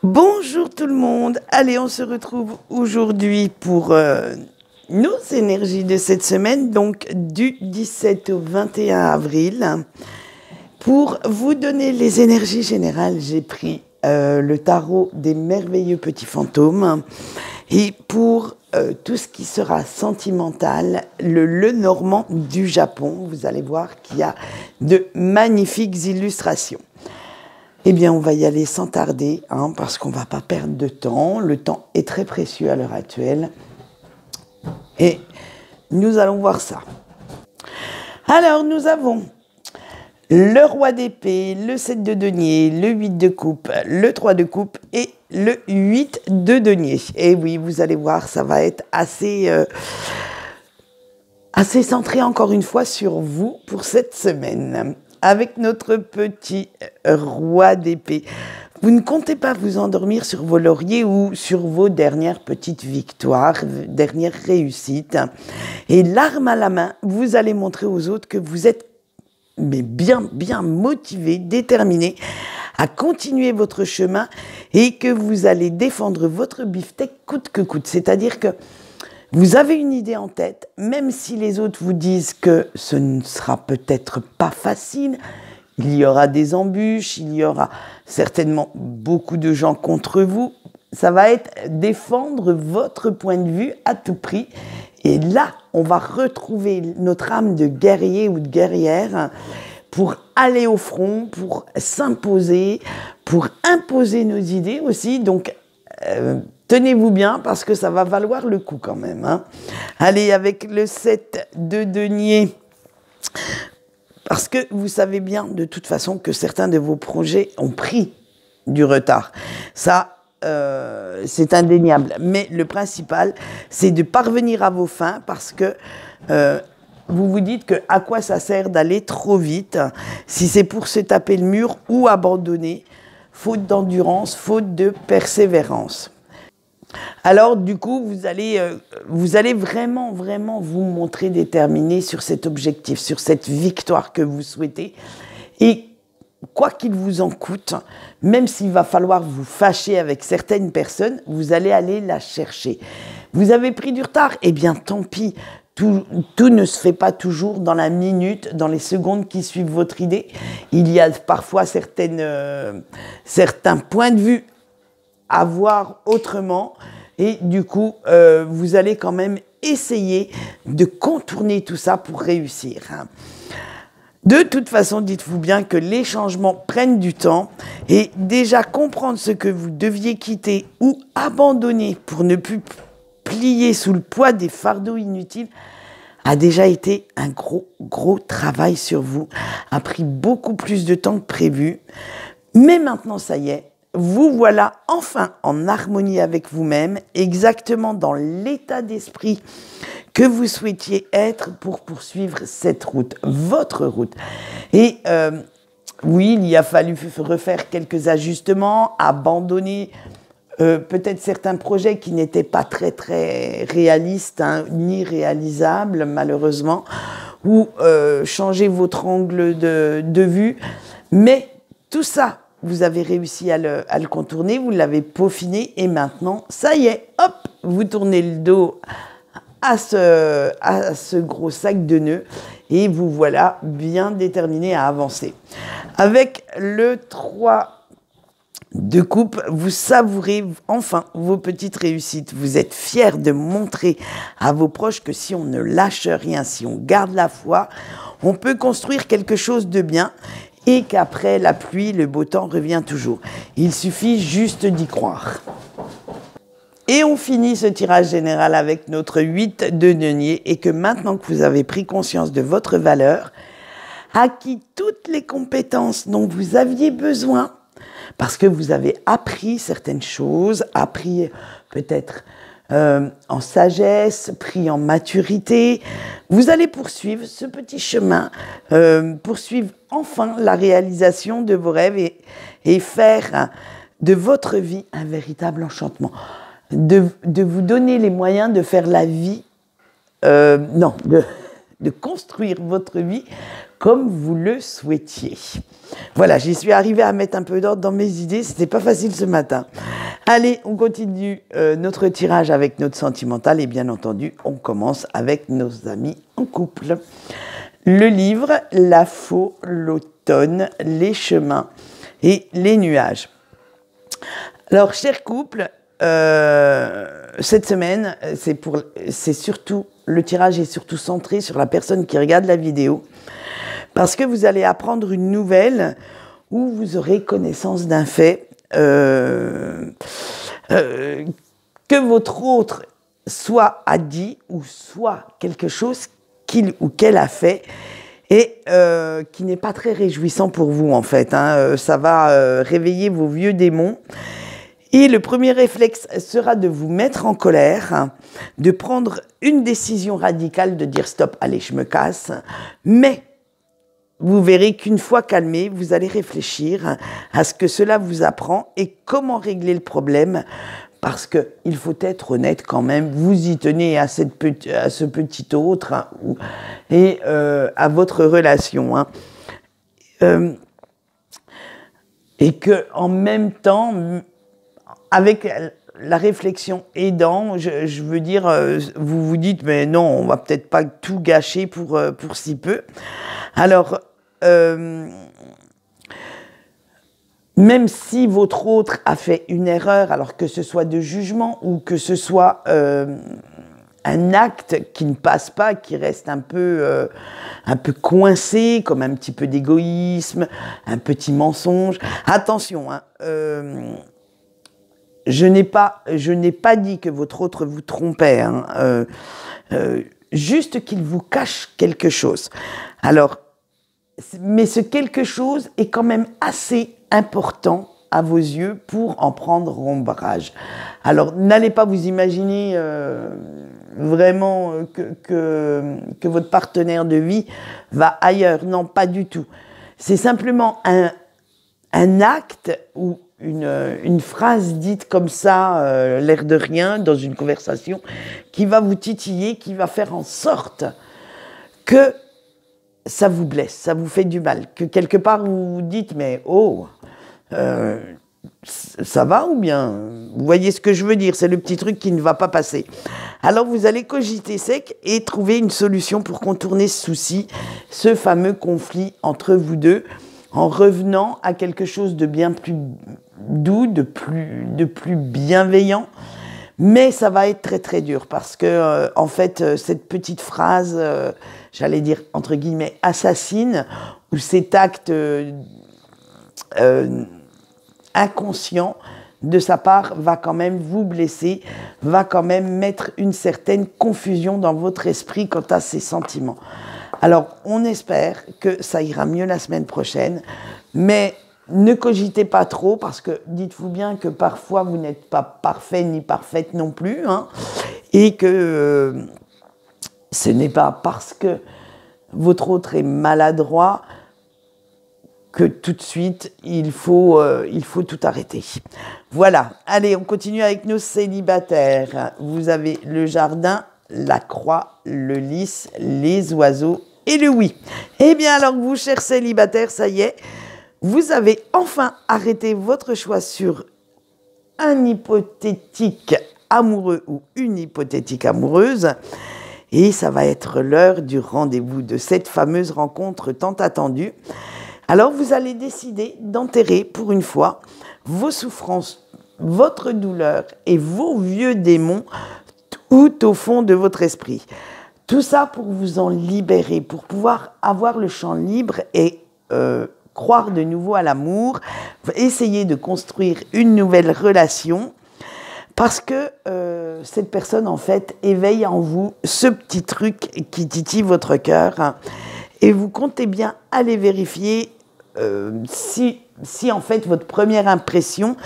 Bonjour tout le monde. Allez, on se retrouve aujourd'hui pour nos énergies de cette semaine, donc du 17 au 21 avril. Pour vous donner les énergies générales, j'ai pris le tarot des merveilleux petits fantômes. Et pour tout ce qui sera sentimental, le Lenormand du Japon, vous allez voir qu'il y a de magnifiques illustrations. Eh bien, on va y aller sans tarder, parce qu'on ne va pas perdre de temps. Le temps est très précieux à l'heure actuelle. Et nous allons voir ça. Alors, nous avons le roi d'épée, le 7 de denier, le 8 de coupe, le 3 de coupe et le 8 de denier. Et oui, vous allez voir, ça va être assez centré encore une fois sur vous pour cette semaine. Avec notre petit roi d'épée. Vous ne comptez pas vous endormir sur vos lauriers ou sur vos dernières petites victoires, dernières réussites. Et l'arme à la main, vous allez montrer aux autres que vous êtes bien motivé, déterminé à continuer votre chemin et que vous allez défendre votre beefsteak coûte que coûte. C'est-à-dire que vous avez une idée en tête, même si les autres vous disent que ce ne sera peut-être pas facile, il y aura des embûches, il y aura certainement beaucoup de gens contre vous. Ça va être défendre votre point de vue à tout prix. Et là, on va retrouver notre âme de guerrier ou de guerrière pour aller au front, pour s'imposer, pour imposer nos idées aussi. Donc, tenez-vous bien parce que ça va valoir le coup quand même. Allez, avec le 7 de denier, parce que vous savez bien de toute façon que certains de vos projets ont pris du retard. Ça, c'est indéniable. Mais le principal, c'est de parvenir à vos fins parce que vous vous dites que à quoi ça sert d'aller trop vite si c'est pour se taper le mur ou abandonner, faute d'endurance, faute de persévérance. Alors, du coup, vous allez vraiment vous montrer déterminé sur cet objectif, sur cette victoire que vous souhaitez. Et quoi qu'il vous en coûte, même s'il va falloir vous fâcher avec certaines personnes, vous allez aller la chercher. Vous avez pris du retard? Eh bien, tant pis. Tout ne se fait pas toujours dans la minute, dans les secondes qui suivent votre idée. Il y a parfois certains points de vue à voir autrement et du coup vous allez quand même essayer de contourner tout ça pour réussir. De toute façon, dites-vous bien que les changements prennent du temps et déjà comprendre ce que vous deviez quitter ou abandonner pour ne plus plier sous le poids des fardeaux inutiles a déjà été un gros travail sur vous, a pris beaucoup plus de temps que prévu, mais maintenant ça y est, vous voilà enfin en harmonie avec vous-même, exactement dans l'état d'esprit que vous souhaitiez être pour poursuivre cette route, votre route. Et oui, il y a fallu refaire quelques ajustements, abandonner peut-être certains projets qui n'étaient pas très réalistes, ni réalisables malheureusement, ou changer votre angle de vue. Mais tout ça, vous avez réussi à le contourner, vous l'avez peaufiné et maintenant, ça y est, hop, vous tournez le dos à ce gros sac de nœuds et vous voilà bien déterminé à avancer. Avec le 3 de coupe, vous savourez enfin vos petites réussites. Vous êtes fiers de montrer à vos proches que si on ne lâche rien, si on garde la foi, on peut construire quelque chose de bien et qu'après la pluie, le beau temps revient toujours. Il suffit juste d'y croire. Et on finit ce tirage général avec notre 8 de denier et que maintenant que vous avez pris conscience de votre valeur, acquis toutes les compétences dont vous aviez besoin, parce que vous avez appris certaines choses, appris peut-être en sagesse, pris en maturité. Vous allez poursuivre ce petit chemin, poursuivre enfin la réalisation de vos rêves et faire de votre vie un véritable enchantement. De vous donner les moyens de faire la vie, de construire votre vie comme vous le souhaitiez. Voilà, j'y suis arrivée à mettre un peu d'ordre dans mes idées, c'était pas facile ce matin. Allez, on continue notre tirage avec notre sentimental et bien entendu, on commence avec nos amis en couple. Le livre, la faux, l'automne, les chemins et les nuages. Alors, chers couples, cette semaine, c'est surtout, le tirage est surtout centré sur la personne qui regarde la vidéo, parce que vous allez apprendre une nouvelle où vous aurez connaissance d'un fait que votre autre soit a dit ou soit quelque chose qu'il ou qu'elle a fait et qui n'est pas très réjouissant pour vous en fait. Ça va réveiller vos vieux démons. Et le premier réflexe sera de vous mettre en colère, de prendre une décision radicale, de dire stop, allez, je me casse. Mais vous verrez qu'une fois calmé, vous allez réfléchir à ce que cela vous apprend et comment régler le problème. Parce qu'il faut être honnête quand même, vous y tenez à ce petit autre et à votre relation. Et qu'en même temps, avec la réflexion aidant, je veux dire, vous vous dites, mais non, on va peut-être pas tout gâcher pour si peu. Alors, même si votre autre a fait une erreur, alors que ce soit de jugement ou que ce soit un acte qui ne passe pas, qui reste un peu coincé, comme un petit peu d'égoïsme, un petit mensonge. Attention, je n'ai pas dit que votre autre vous trompait, juste qu'il vous cache quelque chose. Alors, mais ce quelque chose est quand même assez important à vos yeux pour en prendre ombrage. Alors, n'allez pas vous imaginer vraiment que votre partenaire de vie va ailleurs. Non, pas du tout. C'est simplement un acte ou une phrase dite comme ça, l'air de rien, dans une conversation, qui va vous titiller, qui va faire en sorte que ça vous blesse, ça vous fait du mal, que quelque part vous vous dites, mais oh, ça va ou bien? Vous voyez ce que je veux dire, c'est le petit truc qui ne va pas passer. Alors vous allez cogiter sec et trouver une solution pour contourner ce souci, ce fameux conflit entre vous deux, en revenant à quelque chose de bien plus doux, de plus bienveillant. Mais ça va être très très dur parce que en fait cette petite phrase, j'allais dire entre guillemets assassine, ou cet acte inconscient de sa part va quand même vous blesser, va quand même mettre une certaine confusion dans votre esprit quant à ses sentiments. Alors on espère que ça ira mieux la semaine prochaine, mais ne cogitez pas trop parce que dites-vous bien que parfois vous n'êtes pas parfait ni parfaite non plus, et que ce n'est pas parce que votre autre est maladroit que tout de suite il faut tout arrêter. Voilà, allez, on continue avec nos célibataires. Vous avez le jardin, la croix, le lys, les oiseaux et le oui. Eh bien alors vous, chers célibataires, ça y est, vous avez enfin arrêté votre choix sur un hypothétique amoureux ou une hypothétique amoureuse. Et ça va être l'heure du rendez-vous, de cette fameuse rencontre tant attendue. Alors vous allez décider d'enterrer pour une fois vos souffrances, votre douleur et vos vieux démons tout au fond de votre esprit. Tout ça pour vous en libérer, pour pouvoir avoir le champ libre et croire de nouveau à l'amour, essayer de construire une nouvelle relation, parce que cette personne, en fait, éveille en vous ce petit truc qui titille votre cœur, et vous comptez bien aller vérifier si en fait, votre première impression,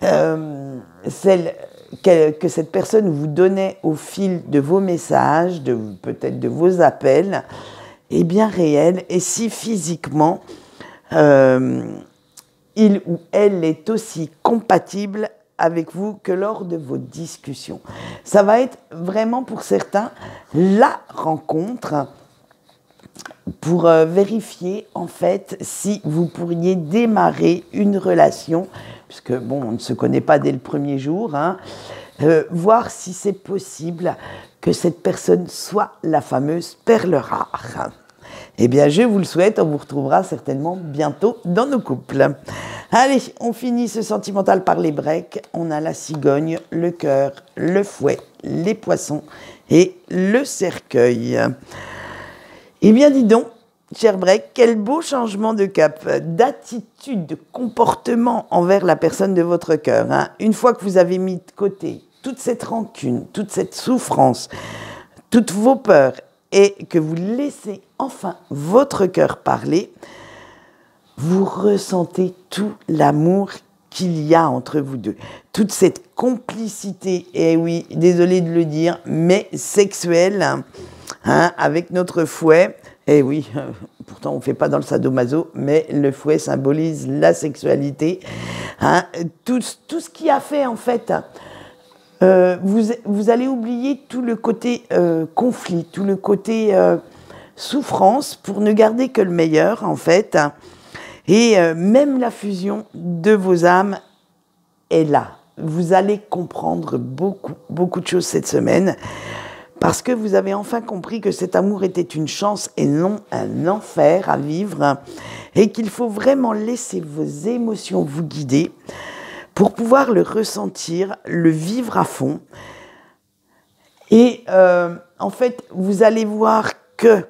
celle que cette personne vous donnait au fil de vos messages, peut-être de vos appels, est bien réelle, et si physiquement, il ou elle est aussi compatible avec vous que lors de vos discussions. Ça va être vraiment pour certains la rencontre pour vérifier en fait si vous pourriez démarrer une relation, puisque bon, on ne se connaît pas dès le premier jour, hein, voir si c'est possible que cette personne soit la fameuse perle rare. Eh bien, je vous le souhaite, on vous retrouvera certainement bientôt dans nos couples. Allez, on finit ce sentimental par les breaks. On a la cigogne, le cœur, le fouet, les poissons et le cercueil. Eh bien, dis donc, cher break, quel beau changement de cap, d'attitude, de comportement envers la personne de votre cœur. Hein. Une fois que vous avez mis de côté toute cette rancune, toute cette souffrance, toutes vos peurs, et que vous laissez enfin votre cœur parler, vous ressentez tout l'amour qu'il y a entre vous deux. Toute cette complicité, et oui, désolé de le dire, mais sexuelle, hein, avec notre fouet. Et oui, pourtant on ne fait pas dans le sadomaso, mais le fouet symbolise la sexualité. Hein, tout ce qui a fait en fait... vous allez oublier tout le côté conflit, tout le côté souffrance pour ne garder que le meilleur en fait. Et même la fusion de vos âmes est là. Vous allez comprendre beaucoup de choses cette semaine parce que vous avez enfin compris que cet amour était une chance et non un enfer à vivre et qu'il faut vraiment laisser vos émotions vous guider pour pouvoir le ressentir, le vivre à fond. Et en fait, vous allez voir que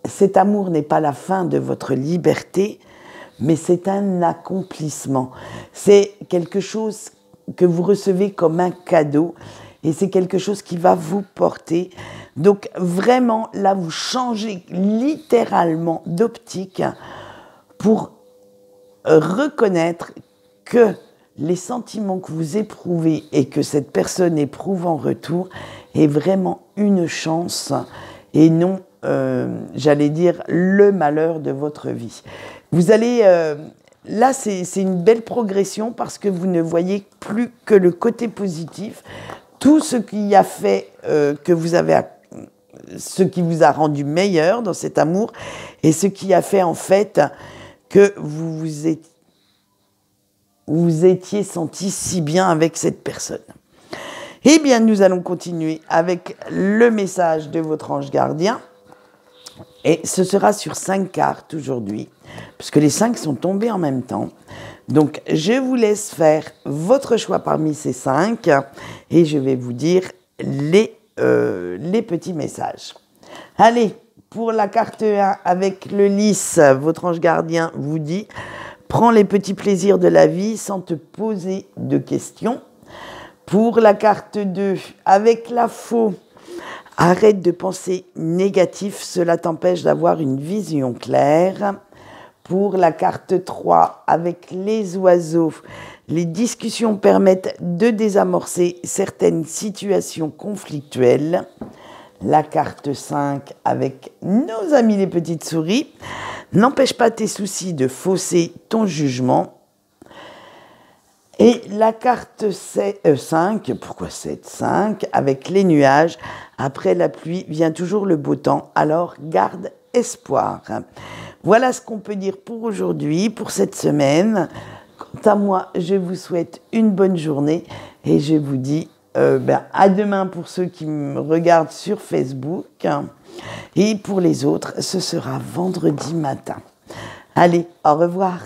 cet amour n'est pas la fin de votre liberté, mais c'est un accomplissement. C'est quelque chose que vous recevez comme un cadeau et c'est quelque chose qui va vous porter. Donc vraiment, là, vous changez littéralement d'optique pour reconnaître que les sentiments que vous éprouvez et que cette personne éprouve en retour est vraiment une chance et non, j'allais dire, le malheur de votre vie. Vous allez... là, c'est une belle progression parce que vous ne voyez plus que le côté positif. Tout ce qui a fait que vous avez... ce qui vous a rendu meilleur dans cet amour et ce qui a fait en fait que vous étiez senti si bien avec cette personne. Eh bien, nous allons continuer avec le message de votre ange gardien. Et ce sera sur 5 cartes aujourd'hui, puisque les 5 sont tombés en même temps. Donc, je vous laisse faire votre choix parmi ces 5 et je vais vous dire les petits messages. Allez, pour la carte 1, avec le lys, votre ange gardien vous dit « Prends les petits plaisirs de la vie sans te poser de questions ». Pour la carte 2, avec la faux, arrête de penser négatif, cela t'empêche d'avoir une vision claire. Pour la carte 3, avec les oiseaux, les discussions permettent de désamorcer certaines situations conflictuelles. La carte 5, avec nos amis les petites souris, n'empêche pas tes soucis de fausser ton jugement. Et la carte 5, pourquoi 7, 5, avec les nuages, après la pluie vient toujours le beau temps, alors garde espoir. Voilà ce qu'on peut dire pour aujourd'hui, pour cette semaine. Quant à moi, je vous souhaite une bonne journée et je vous dis à demain pour ceux qui me regardent sur Facebook. Et pour les autres, ce sera vendredi matin. Allez, au revoir.